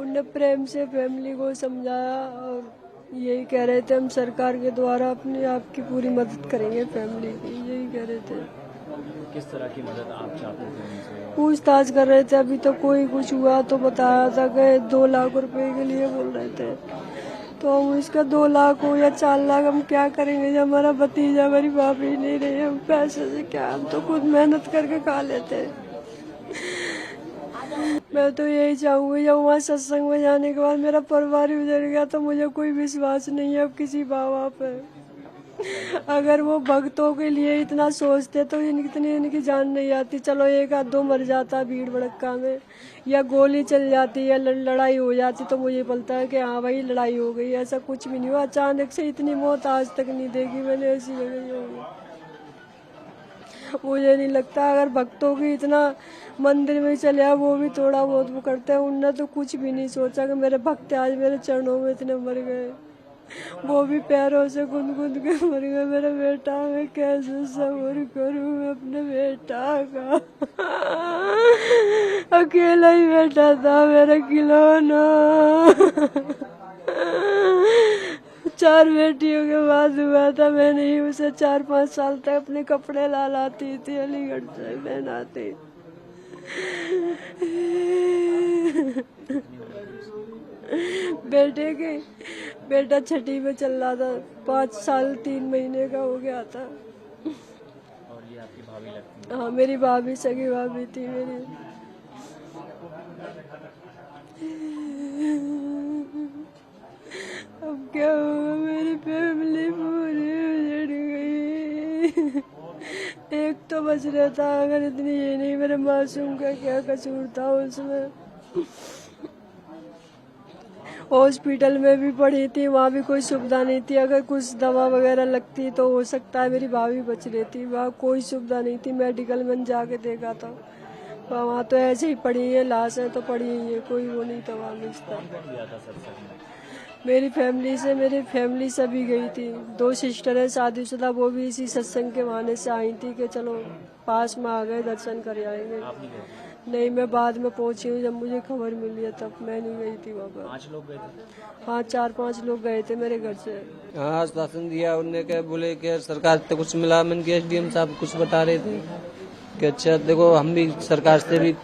उनने प्रेम से फैमिली को समझाया और यही कह रहे थे हम सरकार के द्वारा अपने आप की पूरी मदद करेंगे फैमिली की, यही कह रहे थे। किस तरह की मदद आप चाहते थे उनसे? पूछताछ कर रहे थे, अभी तो कोई कुछ हुआ तो बताया था कि 2 लाख रुपए के लिए बोल रहे थे, तो हम इसका 2 लाख हो या 4 लाख हम क्या करेंगे जब हमारा भतीजा हमारी भाभी नहीं रही, हम पैसे से क्या, हम तो खुद मेहनत करके खा लेते। मैं तो यही चाहूंगी जब वहाँ सत्संग में जाने के बाद मेरा परिवार उजड़ गया तो मुझे कोई विश्वास नहीं है अब किसी बाबा पे। अगर वो भक्तों के लिए इतना सोचते तो इनकी जान नहीं आती। चलो एक आध दो मर जाता भीड़ भड़क्का में, या गोली चल जाती या लड़ाई हो जाती तो मुझे पता है कि हाँ भाई लड़ाई हो गई, ऐसा कुछ भी नहीं हुआ। अचानक से इतनी मौत आज तक नहीं देखी मैंने ऐसी जगह होगी। मुझे नहीं लगता अगर भक्तों की इतना मंदिर में चले आ वो भी थोड़ा बहुत वो करते हैं, उनने तो कुछ भी नहीं सोचा कि मेरे भक्त आज मेरे चरणों में इतने मर गए, वो भी पैरों से गुनगुन के मर गए। मेरा बेटा, मैं कैसे सब्र करूं मैं अपने बेटा का। अकेला ही बेटा था मेरा खिलौना। 4 बेटियों के बाद हुआ था। मैंने ही उसे 4-5 साल तक अपने कपड़े ला लाती थी, अलीगढ़ से पहनाती। बेटा छठी में चल रहा था, 5 साल 3 महीने का हो गया था। और ये आपकी भाभी लगती है? हाँ, मेरी भाभी, सगी भाभी थी मेरी। अब क्या होगा, मेरी फैमिली पूरी उजड़ गई। एक तो बच रहा था, अगर इतनी ये नहीं, मेरे मासूम का क्या कसूर था उसमें। हॉस्पिटल में भी पड़ी थी, वहाँ भी कोई सुविधा नहीं थी। अगर कुछ दवा वगैरह लगती तो हो सकता है मेरी भाभी बच रही थी, वहाँ कोई सुविधा नहीं थी। मेडिकल में जाके देखा था, वहाँ तो ऐसे ही पड़ी है, लाश है तो पड़ी ही है, कोई वो नहीं था वहाँ मिलता। मेरी फैमिली सभी गई थी। 2 सिस्टर है शादीशुदा, वो भी इसी सत्संग के बहाने से आई थी कि चलो पास में आ गए दर्शन कर आएंगे। नहीं, मैं बाद में पहुंची हूँ, जब मुझे खबर मिली है तब। मैं नहीं गई थी वहाँ पर। 5 लोग गए थे? हाँ, 4-5 लोग गए थे मेरे घर से। हाँ, आश्वासन दिया उनने, क्या बोले कि सरकार से कुछ मिला। मैंने कि एसडीएम साहब कुछ बता रहे थे कि अच्छा देखो हम भी सरकार से भी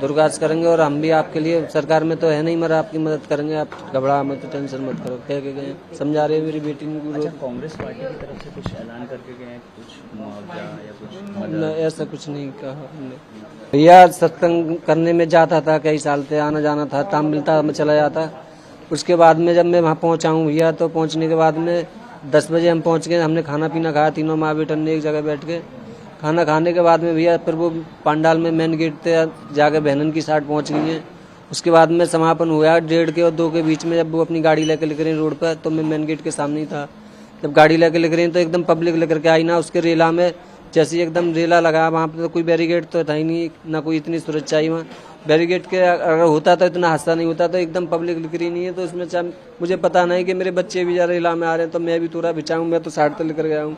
दुर्गास करेंगे और हम भी आपके लिए, सरकार में तो है नहीं मगर आपकी मदद करेंगे, आप घबरा मत, टेंशन मत करो, कह के गए। समझा रहे मेरी बेटी ने। अच्छा, कांग्रेस पार्टी की तरफ से कुछ ऐलान करके गए, कुछ मुआवजा या कुछ मदद? ऐसा कुछ नहीं कहा हमने। भैया सत्संग करने में जाता था, कई साल से आना जाना था, काम मिलता मैं चला जाता। उसके बाद में जब मैं वहाँ पहुँचा हूँ भैया, तो पहुँचने के बाद में 10 बजे हम पहुँच गए। हमने खाना पीना खाया, तीनों माँ बेटा ने एक जगह बैठ के खाना खाने के बाद में भैया फिर वो पंडाल में मेन गेट पे जाके बहनन की साइड पहुंच गई है। उसके बाद में समापन हुआ 1:30 के और 2 के बीच में। जब वो अपनी गाड़ी लेकर निकल रही रोड पर, तो मैं मेन गेट के सामने ही था। जब गाड़ी लेकर निकल रही तो एकदम पब्लिक लेकर के आई ना, उसके रेला में जैसे ही एकदम रेला लगा, वहाँ पे तो कोई बैरिकेड तो था ही नहीं, ना कोई इतनी सुरक्षा ही वहाँ। बैरिकेड के अगर होता तो इतना हादसा नहीं होता, तो एकदम पब्लिक लिख रही नहीं है। तो उसमें मुझे पता नहीं कि मेरे बच्चे भी जा रेला में आ रहे हैं, तो मैं भी थोड़ा बिछाऊँ, मैं तो साइड तक लेकर गया हूँ।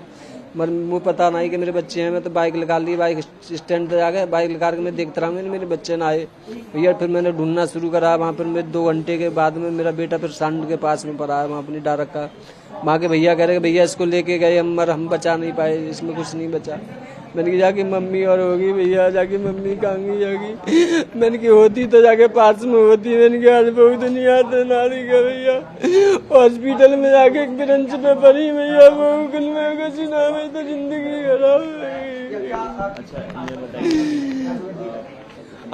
मगर मुझे पता नहीं कि मेरे बच्चे हैं। मैं तो बाइक निकाल ली, बाइक स्टैंड पर जाकर बाइक निकाल के मैं देखता रहा हूँ मेरे बच्चे ना आए भैया। फिर मैंने ढूंढना शुरू करा। वहाँ पर मैं 2 घंटे के बाद में मेरा बेटा फिर सांड के पास में पड़ा है, वहाँ अपनी डार रखा। वहाँ के भैया कह रहे भैया इसको लेके गए मगर हम बचा नहीं पाए, इसमें कुछ नहीं बचा। मैंने कहा जाके मम्मी और होगी भैया, जाके मम्मी कहाँ जागी। मैंने की होती तो जाके पास में होती। मैंने कहा आज बहुत नहीं आता नारी का भैया, हॉस्पिटल में जाके एक ब्रेंच पे पड़ी भैया, वो में कुछ ना में तो जिंदगी खराब हो गई।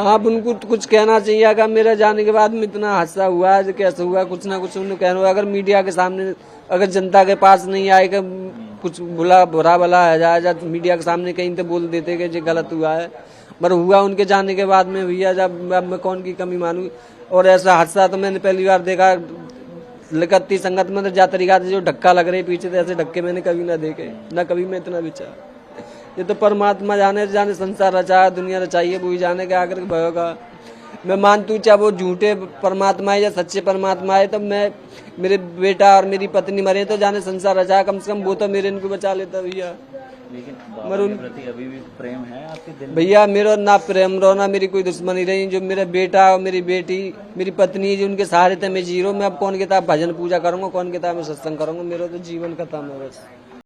आप उनको कुछ कहना चाहिए। अगर मेरा जाने के बाद में इतना हादसा हुआ है, कैसे हुआ, कुछ ना कुछ उन्हें कहना। अगर मीडिया के सामने, अगर जनता के पास नहीं आएगा, कुछ बुरा भला है जाए, मीडिया के सामने कहीं तो बोल देते कि ये गलत हुआ है। पर हुआ उनके जाने के बाद में भैया, जब अब मैं कौन की कमी मानूं। और ऐसा हादसा तो मैंने पहली बार देखा। लगती संगत में तो जा तरीका से जो धक्का लग रही पीछे, ऐसे धक्के मैंने कभी ना देखे, ना कभी मैं इतना बिचा। ये तो परमात्मा जाने संसार रचा है, दुनिया रचाई है, वो ही जाने के आकर भयोगा। मैं मानतू चाहे वो झूठे परमात्मा है या सच्चे परमात्मा है, तो मैं, मेरे बेटा और मेरी पत्नी मरे तो जाने संसार रचा, कम से कम वो तो मेरे इनको बचा लेता भैया। लेकिन बाबा के प्रति अभी भी प्रेम है आपके दिल में? भैया मेरा ना प्रेम रो ना मेरी कोई दुश्मनी रही। जो मेरा बेटा और मेरी बेटी मेरी पत्नी जो उनके सहारे थे मैं जी रहा हूँ। मैं अब कौन किताब भजन पूजा करूंगा, कौन किताब में सत्संग करूंगा, मेरा तो जीवन खत्म है बस।